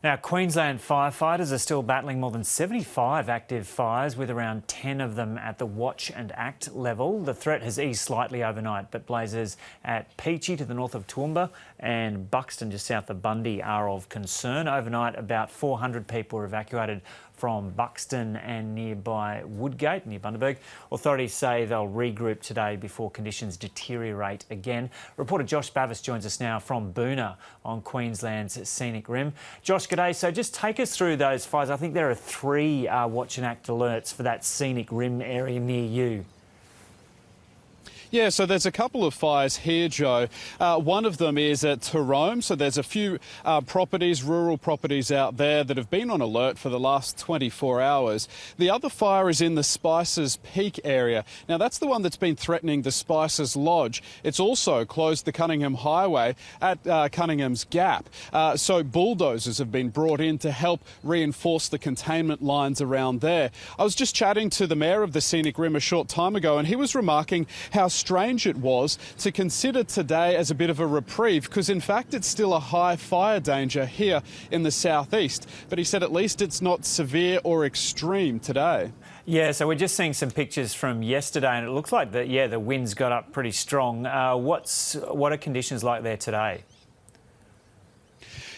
Now, Queensland firefighters are still battling more than 75 active fires, with around 10 of them at the watch and act level. The threat has eased slightly overnight, but blazes at Peachy to the north of Toowoomba and Buxton just south of Bundy are of concern. Overnight, about 400 people were evacuated from Buxton and nearby Woodgate, near Bundaberg. Authorities say they'll regroup today before conditions deteriorate again. Reporter Josh Bavis joins us now from Boona on Queensland's scenic rim. Josh, g'day. So just take us through those fires. I think there are 3 watch and act alerts for that scenic rim area near you. Yeah, so there's a couple of fires here, Joe. One of them is at Tyrone, so there's a few rural properties out there that have been on alert for the last 24 hours. The other fire is in the Spices Peak area. Now, that's the one that's been threatening the Spices Lodge. It's also closed the Cunningham Highway at Cunningham's Gap. So bulldozers have been brought in to help reinforce the containment lines around there. I was just chatting to the mayor of the Scenic Rim a short time ago, and he was remarking how strange it was to consider today as a bit of a reprieve, because in fact it's still a high fire danger here in the southeast, but he said at least it's not severe or extreme today. Yeah, so we're just seeing some pictures from yesterday and it looks like the winds got up pretty strong. What are conditions like there today?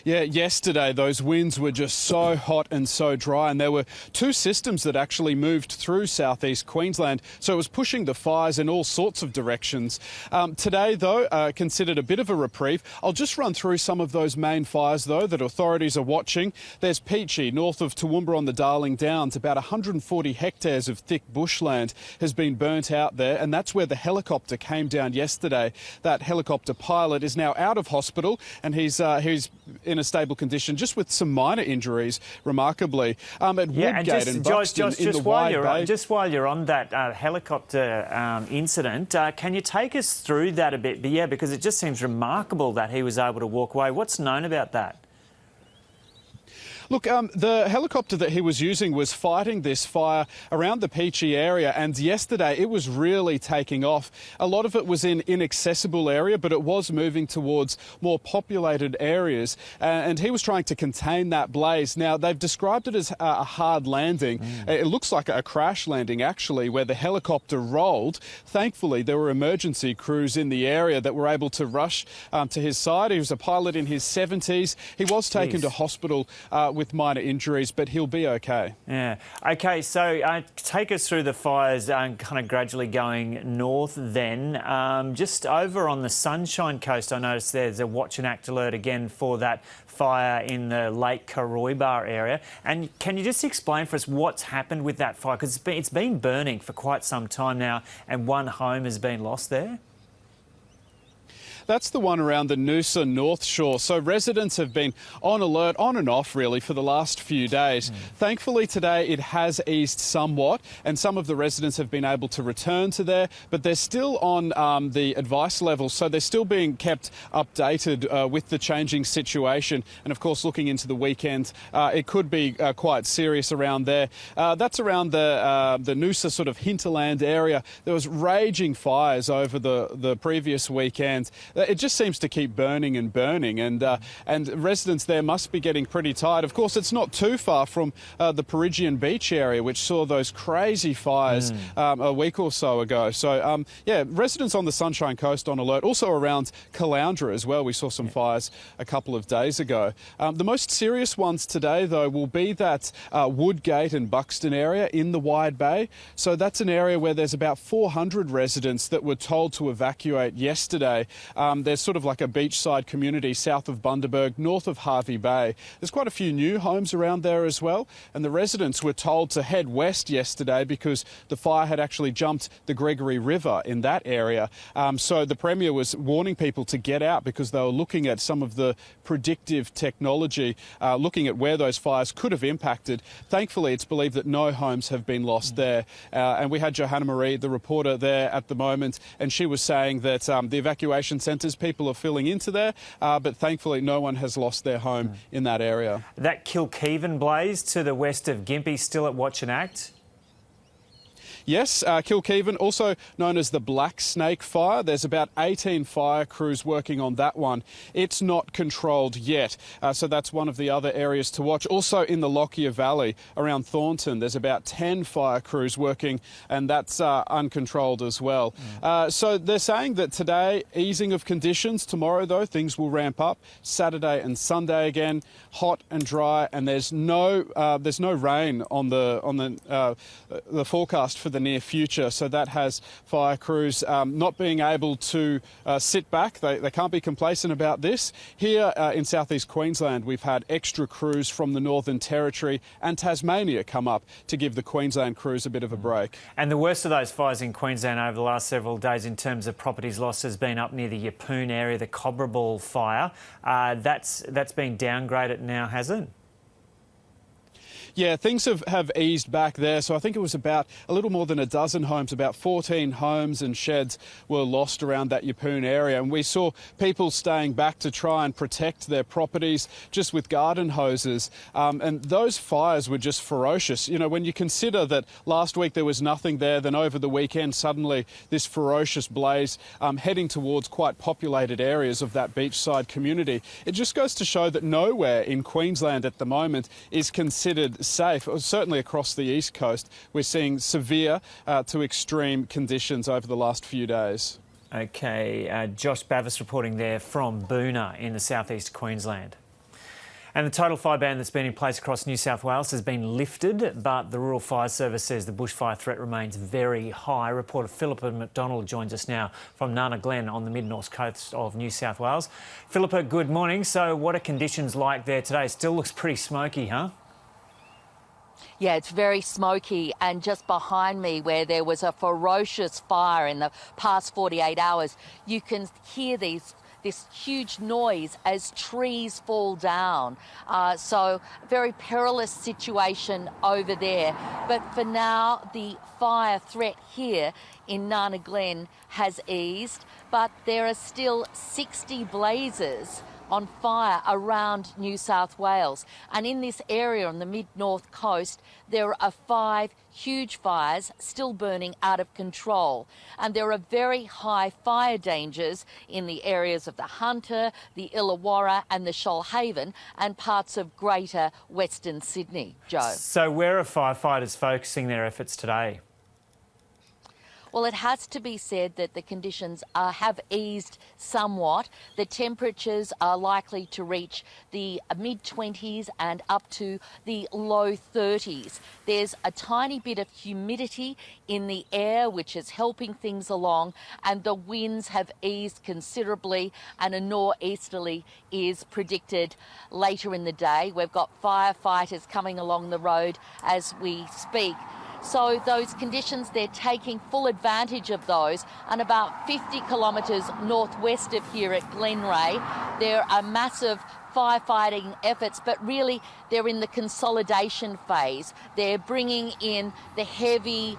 Yeah, yesterday those winds were just so hot and so dry, and there were 2 systems that actually moved through southeast Queensland, so it was pushing the fires in all sorts of directions. Today, though, considered a bit of a reprieve. I'll just run through some of those main fires, though, that authorities are watching. There's Peachy, north of Toowoomba on the Darling Downs. About 140 hectares of thick bushland has been burnt out there, and that's where the helicopter came down yesterday. That helicopter pilot is now out of hospital, and he's in a stable condition, just with some minor injuries, remarkably. At Woodgate and Buxton in the Wide Bay. Just while you're on that helicopter incident, can you take us through that a bit? But yeah, because it just seems remarkable that he was able to walk away. What's known about that? Look, the helicopter that he was using was fighting this fire around the Peachy area, and yesterday it was really taking off. A lot of it was in inaccessible area, but it was moving towards more populated areas, and he was trying to contain that blaze. Now, they've described it as a hard landing. It looks like a crash landing, actually, where the helicopter rolled. Thankfully, there were emergency crews in the area that were able to rush to his side. He was a pilot in his 70s. He was taken to hospital with minor injuries, but he'll be okay. Yeah. Okay, so take us through the fires kind of gradually going north then. Just over on the Sunshine Coast, I noticed there's a watch and act alert again for that fire in the Lake Karoibar area. And can you just explain for us what's happened with that fire? Because it's been burning for quite some time now and one home has been lost there. That's the one around the Noosa North Shore. So residents have been on alert, on and off really, for the last few days. Thankfully today it has eased somewhat, and some of the residents have been able to return to there, but they're still on the advice level, so they're still being kept updated with the changing situation. And of course, looking into the weekend, it could be quite serious around there. That's around the Noosa sort of hinterland area. There was raging fires over the previous weekend. It just seems to keep burning and burning, and residents there must be getting pretty tired. Of course, it's not too far from the Peregian Beach area, which saw those crazy fires a week or so ago. So, yeah, residents on the Sunshine Coast on alert. Also around Caloundra as well. We saw some fires a couple of days ago. The most serious ones today, though, will be that Woodgate and Buxton area in the Wide Bay. So that's an area where there's about 400 residents that were told to evacuate yesterday. There's sort of like a beachside community south of Bundaberg, north of Hervey Bay. There's quite a few new homes around there as well, and the residents were told to head west yesterday because the fire had actually jumped the Gregory River in that area. So the Premier was warning people to get out because they were looking at some of the predictive technology, looking at where those fires could have impacted. Thankfully, it's believed that no homes have been lost there. And we had Johanna Marie, the reporter, there at the moment, and she was saying that the evacuation centre people are filling into there, but thankfully no one has lost their home in that area. That Kilkeven blaze to the west of Gympie still at watch and act? Yes, Kilkevin, also known as the Black Snake Fire. There's about 18 fire crews working on that one. It's not controlled yet, so that's one of the other areas to watch. Also in the Lockyer Valley around Thornton, there's about 10 fire crews working, and that's uncontrolled as well. So they're saying that today, easing of conditions. Tomorrow, though, things will ramp up. Saturday and Sunday again, hot and dry, and there's no rain on the forecast for the near future. So that has fire crews not being able to sit back. They can't be complacent about this. Here in southeast Queensland, we've had extra crews from the Northern Territory and Tasmania come up to give the Queensland crews a bit of a break. And the worst of those fires in Queensland over the last several days in terms of properties lost has been up near the Yeppoon area, the Cobberaball fire. That's been downgraded now, has it? Yeah, things have eased back there. So I think it was about a little more than a dozen homes, about 14 homes and sheds were lost around that Yeppoon area. And we saw people staying back to try and protect their properties just with garden hoses. And those fires were just ferocious. You know, when you consider that last week there was nothing there, then over the weekend suddenly this ferocious blaze heading towards quite populated areas of that beachside community. It just goes to show that nowhere in Queensland at the moment is considered safe. Certainly across the east coast, we're seeing severe to extreme conditions over the last few days. OK, Josh Bavis reporting there from Boona in the southeast Queensland. And the total fire ban that's been in place across New South Wales has been lifted, but the Rural Fire Service says the bushfire threat remains very high. Reporter Philippa McDonald joins us now from Nana Glen on the mid-north coast of New South Wales. Philippa, good morning. So what are conditions like there today? Still looks pretty smoky, huh? Yeah, it's very smoky, and just behind me where there was a ferocious fire in the past 48 hours, you can hear this huge noise as trees fall down. So very perilous situation over there. But for now, the fire threat here in Nana Glen has eased, but there are still 60 blazes on fire around New South Wales. And in this area on the mid-north coast, there are 5 huge fires still burning out of control. And there are very high fire dangers in the areas of the Hunter, the Illawarra and the Shoalhaven and parts of greater Western Sydney. Joe. So where are firefighters focusing their efforts today? Well, it has to be said that the conditions have eased somewhat. The temperatures are likely to reach the mid-20s and up to the low 30s. There's a tiny bit of humidity in the air, which is helping things along, and the winds have eased considerably, and a nor'easterly is predicted later in the day. We've got firefighters coming along the road as we speak. So those conditions, they're taking full advantage of those. And about 50 kilometres northwest of here at Glenray, there are massive firefighting efforts, but really they're in the consolidation phase. They're bringing in the heavy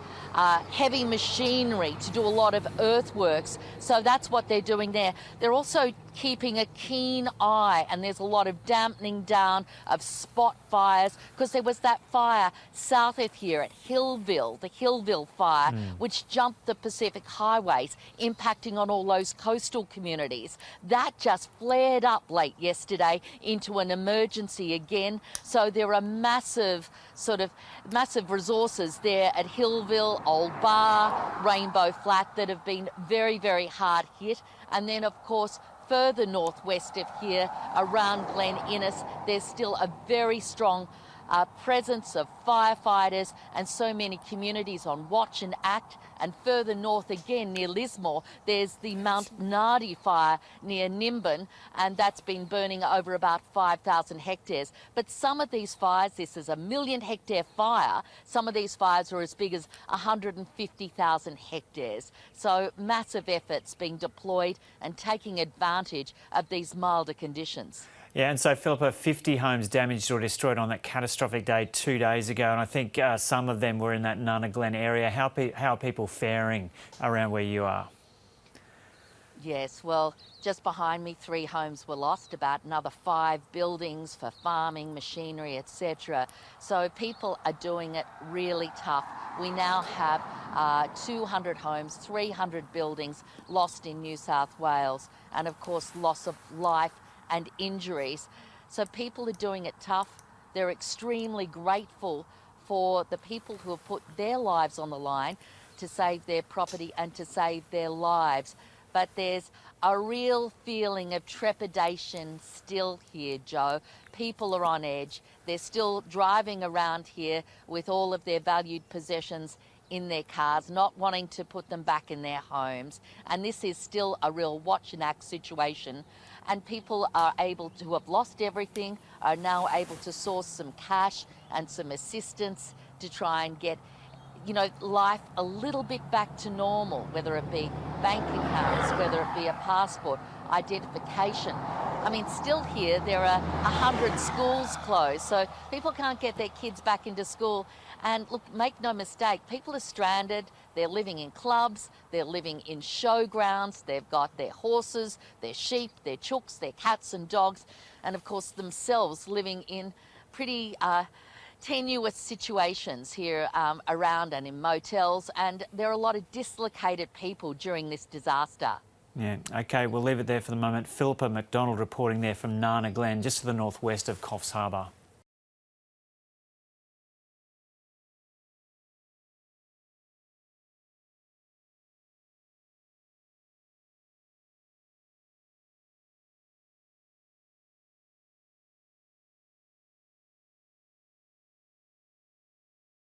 machinery to do a lot of earthworks. So that's what they're doing there. They're also keeping a keen eye, and there's a lot of dampening down of spot fires, because there was that fire south of here at Hillville, the Hillville fire, which jumped the Pacific highways, impacting on all those coastal communities. That just flared up late yesterday into an emergency again. So there are massive resources there at Hillville, Old Bar, Rainbow Flat that have been very, very hard hit. And then, of course, further northwest of here, around Glen Innes, there's still a very strong presence of firefighters and so many communities on watch and act. And further north again, near Lismore, there's the Mount Nardi fire near Nimbin, and that's been burning over about 5,000 hectares. But some of these fires, this is a 1 million hectare fire, some of these fires are as big as 150,000 hectares. So massive efforts being deployed and taking advantage of these milder conditions. Yeah, and so, Philippa, 50 homes damaged or destroyed on that catastrophic day 2 days ago, and I think some of them were in that Nana Glen area. How are people faring around where you are? Yes, well, just behind me, 3 homes were lost, about another 5 buildings for farming, machinery, etc. So people are doing it really tough. We now have 200 homes, 300 buildings lost in New South Wales, and of course loss of life and injuries. So people are doing it tough. They're extremely grateful for the people who have put their lives on the line to save their property and to save their lives. But there's a real feeling of trepidation still here, Joe. People are on edge. They're still driving around here with all of their valued possessions in their cars, not wanting to put them back in their homes. And this is still a real watch and act situation. And people are able to, who have lost everything, are now able to source some cash and some assistance to try and get, you know, life a little bit back to normal, whether it be bank accounts, whether it be a passport, identification. I mean, still here, there are 100 schools closed, so people can't get their kids back into school. And look, make no mistake, people are stranded. They're living in clubs, they're living in showgrounds, they've got their horses, their sheep, their chooks, their cats and dogs, and of course themselves living in pretty tenuous situations here around and in motels, and there are a lot of dislocated people during this disaster. Yeah, OK, we'll leave it there for the moment. Philippa McDonald reporting there from Nana Glen, just to the northwest of Coffs Harbour.